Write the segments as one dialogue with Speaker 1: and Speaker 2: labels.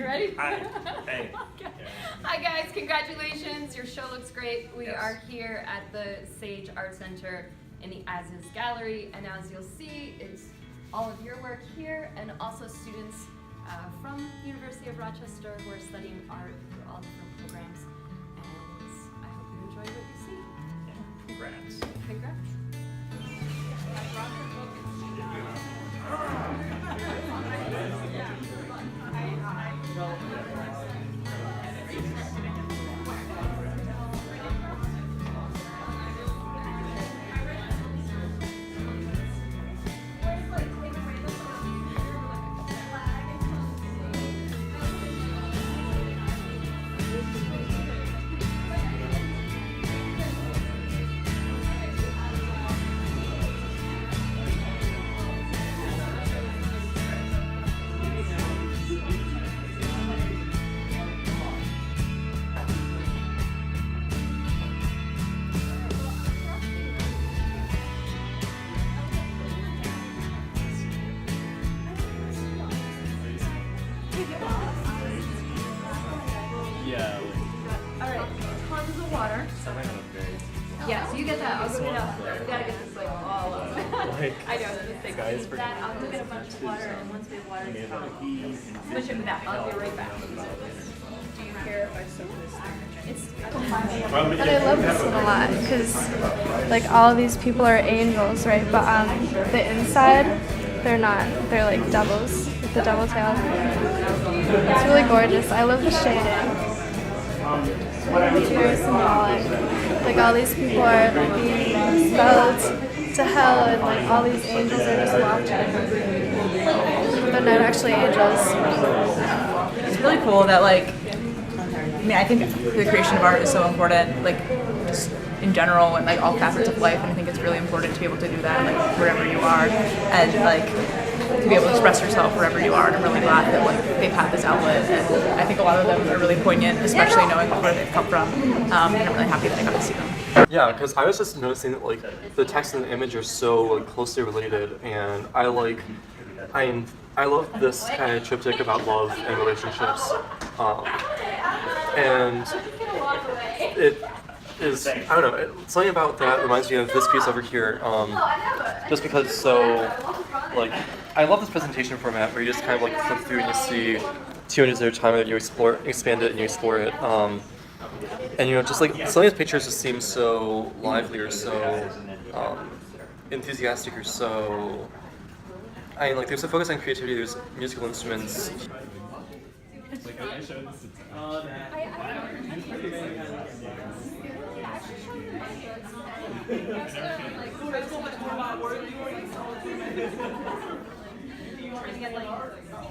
Speaker 1: You ready?
Speaker 2: Hi. Hey.
Speaker 1: Okay. Hi guys, congratulations. Your show looks great. We are here at the Sage Art Center in the As Is Gallery, and as you'll see, it's all of your work here and also students from University of Rochester who are studying art through all different programs. And I hope you enjoy what you see.
Speaker 2: Congrats.
Speaker 1: Congrats.
Speaker 2: Yeah.
Speaker 1: Alright, tons of water. Yeah, so you get that. I'll go get up. We gotta get this like all up. I know, this thing.
Speaker 2: Guys, for
Speaker 1: That, I'll go get a bunch of water, and once we have water, it's fine. Switch it with that. I'll be right back. Do you care if I soak this thing?
Speaker 3: But I love this one a lot because, like, all of these people are angels, right? But on the inside, they're not. They're like devils with the devil tail. It's really gorgeous. I love the shading. It's very symbolic. Like, all these people are like being expelled to hell, and like all these angels are just watching. They're not actually angels.
Speaker 4: It's really cool that, like, I mean, I think the creation of art is so important, like, just in general and like all facets of life, and I think it's really important to be able to do that, like, wherever you are, and like to be able to express yourself wherever you are. And I'm really glad that, like, they've had this outlet, and I think a lot of them are really poignant, especially knowing where they've come from, and I'm really happy that I got to see them.
Speaker 5: Yeah, because I was just noticing that, like, the text and the image are so, like, closely related, and I love this kind of triptych about love and relationships, and it is, I don't know, something about that reminds me of this piece over here, just because it's so, like, I love this presentation format where you just kind of, like, flip through and you see 2 images at a time, and you expand it and you explore it. And, you know, just like some of these pictures just seem so lively or so enthusiastic or so. I mean, like, there's a focus on creativity, there's musical instruments.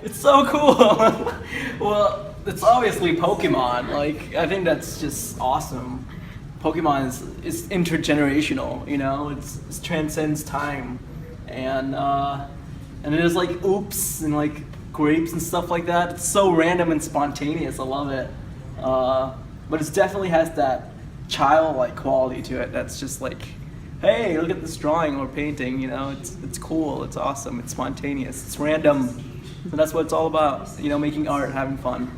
Speaker 6: It's so cool. Well, it's obviously Pokemon. Like, I think that's just awesome. Pokemon is intergenerational. You know, it transcends time, and it is like oops and like grapes and stuff like that. It's so random and spontaneous. I love it. But it definitely has that childlike quality to it. That's just like, hey, look at this drawing or painting. You know, it's cool. It's awesome. It's spontaneous. It's random. And that's what it's all about, you know, making art, having fun.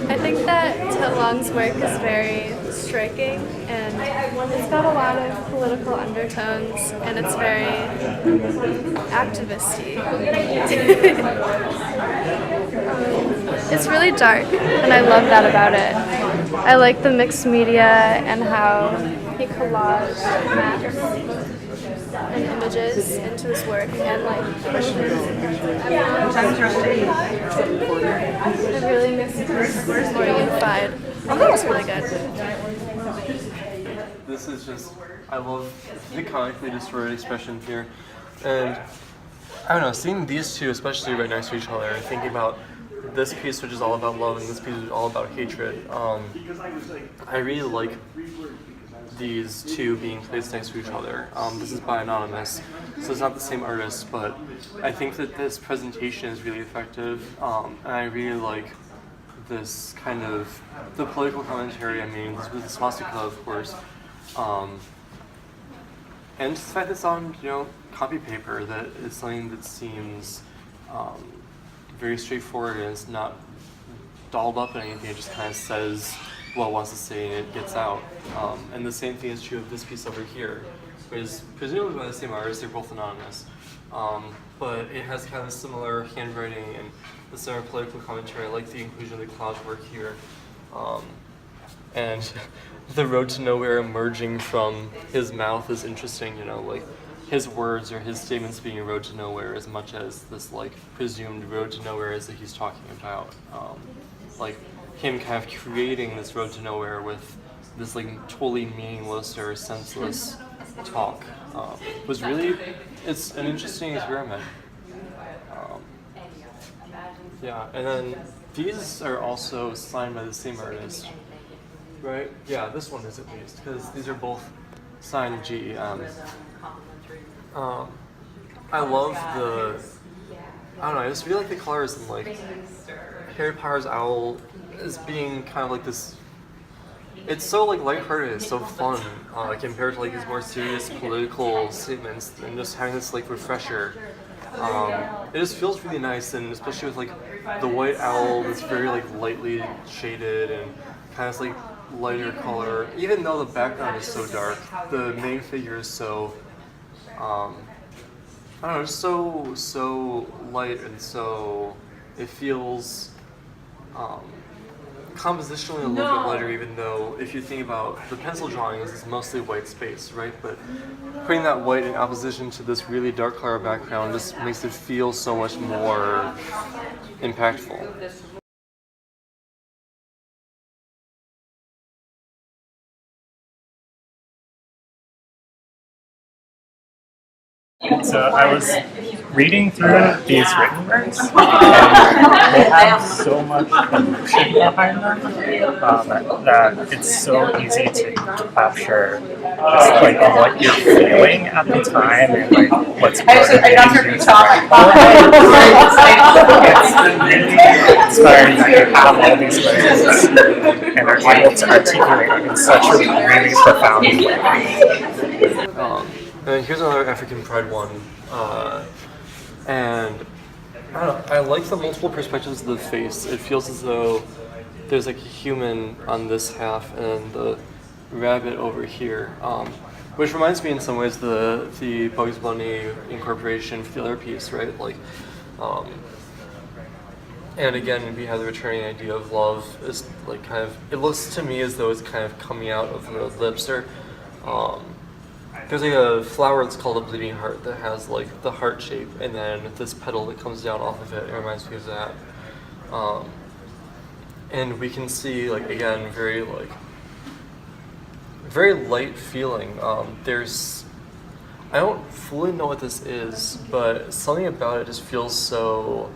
Speaker 3: I think that Ted Long's work is very striking, and it's got a lot of political undertones, and it's very activist-y. It's really dark, and I love that about it. I like the mixed media and how he collaged maps and images into his work, and like pushes it really makes it more unified. I think it's really good.
Speaker 5: This is just, I love the comically distorted expression here. And I don't know, seeing these two, especially right next to each other, thinking about this piece which is all about love and this piece which is all about hatred, I really like these two being placed next to each other. This is by Anonymous, so it's not the same artist, but I think that this presentation is really effective, and I really like this kind of, the political commentary. I mean, this was the swastika, of course, and just the fact that it's on, you know, copy paper, that is something that seems very straightforward and it's not dolled up in anything. It just kind of says what it wants to say and it gets out. And the same thing is true of this piece over here, which is presumably by the same artist. They're both anonymous. But it has kind of similar handwriting and the similar political commentary. I like the inclusion of the cloud work here. And the road to nowhere emerging from his mouth is interesting, you know, like his words or his statements being a road to nowhere as much as this like presumed road to nowhere is that he's talking about. Like him kind of creating this road to nowhere with this like totally meaningless or senseless talk was really, it's an interesting experiment. Yeah, and then these are also signed by the same artist, right? Yeah, this one is at least, because these are both signed GEM. I love the, I don't know, I just feel like the colors in like Harry Potter's owl is being kind of like this, it's so like lighthearted, it's so fun compared to like these more serious political statements and just having this like refresher. It just feels really nice, and especially with like the white owl that's very like lightly shaded and kind of like lighter color. Even though the background is so dark, the main figure is so I don't know, just so light and so it feels compositionally a little bit lighter, even though if you think about the pencil drawings, it's mostly white space, right? But putting that white in opposition to this really dark color background just makes it feel so much more impactful.
Speaker 2: So I was reading through these written words, and they have so much emotion behind them that it's so easy to capture just like what you're feeling at the time and like what's motivating you to write. It's really inspiring that you have all these words and are able to articulate it in such a really profound way.
Speaker 5: And here's another African Pride one, and I don't know, I like the multiple perspectives of the face. It feels as though there's like a human on this half and the rabbit over here, which reminds me in some ways the Bugs Bunny incorporation for the other piece, right? Like, and again, we have the returning idea of love is like kind of, it looks to me as though it's kind of coming out of the lips or. There's like a flower that's called a bleeding heart that has like the heart shape, and then this petal that comes down off of it. It reminds me of that. And we can see like again very light feeling. There's, I don't fully know what this is, but something about it just feels so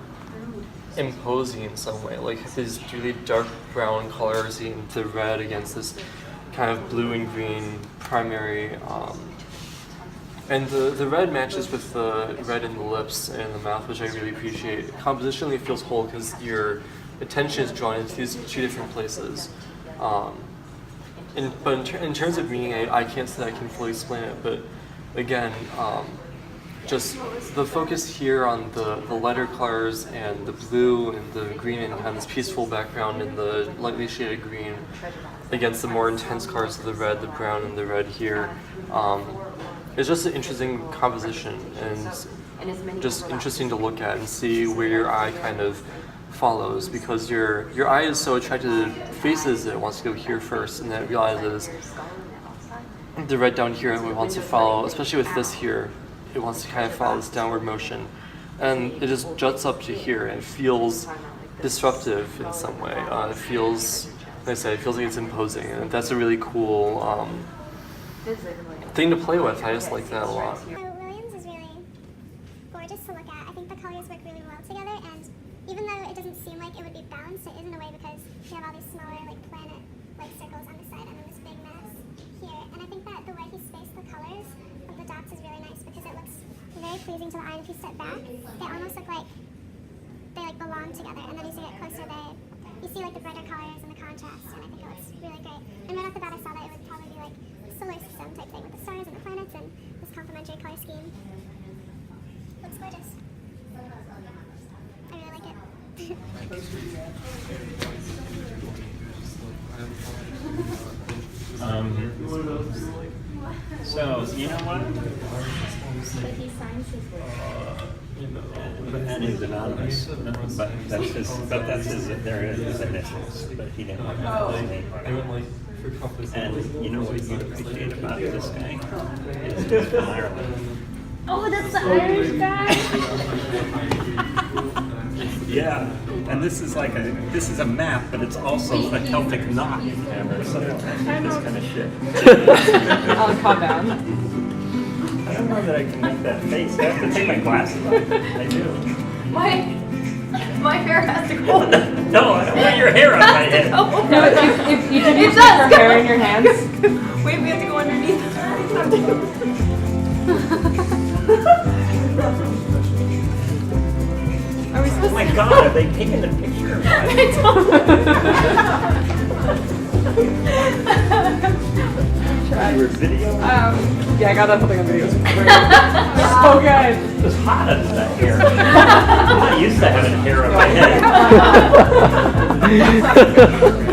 Speaker 5: imposing in some way. Like these really dark brown colors and the red against this kind of blue and green primary. And the red matches with the red in the lips and the mouth, which I really appreciate. Compositionally, it feels whole because your attention is drawn into these two different places. But in terms of meaning, I can't say that I can fully explain it. But again, just the focus here on the letter colors and the blue and the green and kind of this peaceful background and the lightly shaded green against the more intense colors of the red, the brown, and the red here. It's just an interesting composition and just interesting to look at and see where your eye kind of follows, because your eye is so attracted to faces that it wants to go here first, and then it realizes the red down here it wants to follow, especially with this here, it wants to kind of follow this downward motion. And it just juts up to here and feels disruptive in some way. It feels, like I said, it feels like it's imposing, and that's a really cool thing to play with. I just like that a lot.
Speaker 7: Williams is really gorgeous to look at. I think the colors work really well together, and even though it doesn't seem like it would be balanced, it is in a way because you have all these smaller like planet-like circles on the side and then this big mass here. And I think that the way he spaced the colors of the dots is really nice because it looks very pleasing to the eye. And if you step back, they almost look like they like belong together. And then as you get closer, you see like the brighter colors and the contrast, and I think it looks really great. And right off the bat, I saw that it would probably be like solar system type thing with the stars and the planets and this complementary color scheme. Looks gorgeous. I really like it.
Speaker 8: So, you know what?
Speaker 9: But he signs his work.
Speaker 8: And he's anonymous, but that's his, they're his initials, but he didn't want to have his name on it. And you know what you appreciate about this guy? Is he's from Ireland.
Speaker 9: Oh, that's the Irish guy?
Speaker 8: Yeah, and this is like this is a map, but it's also a Celtic knot hammer, so this kind of shit.
Speaker 4: Alan, calm down.
Speaker 8: I don't know that I can make that face. I have to take my glasses off. I do.
Speaker 1: My hair has to go.
Speaker 8: No, I don't want your hair on my head.
Speaker 4: No, if you did use your hair in your hands.
Speaker 1: Wait, we have to go underneath. Are we
Speaker 8: Oh
Speaker 1: supposed
Speaker 8: my
Speaker 1: to?
Speaker 8: God, have they taken a picture of that? You were video?
Speaker 4: Yeah, I got that something on video. So good.
Speaker 8: It was hot under that hair. I'm not used to having hair on my head.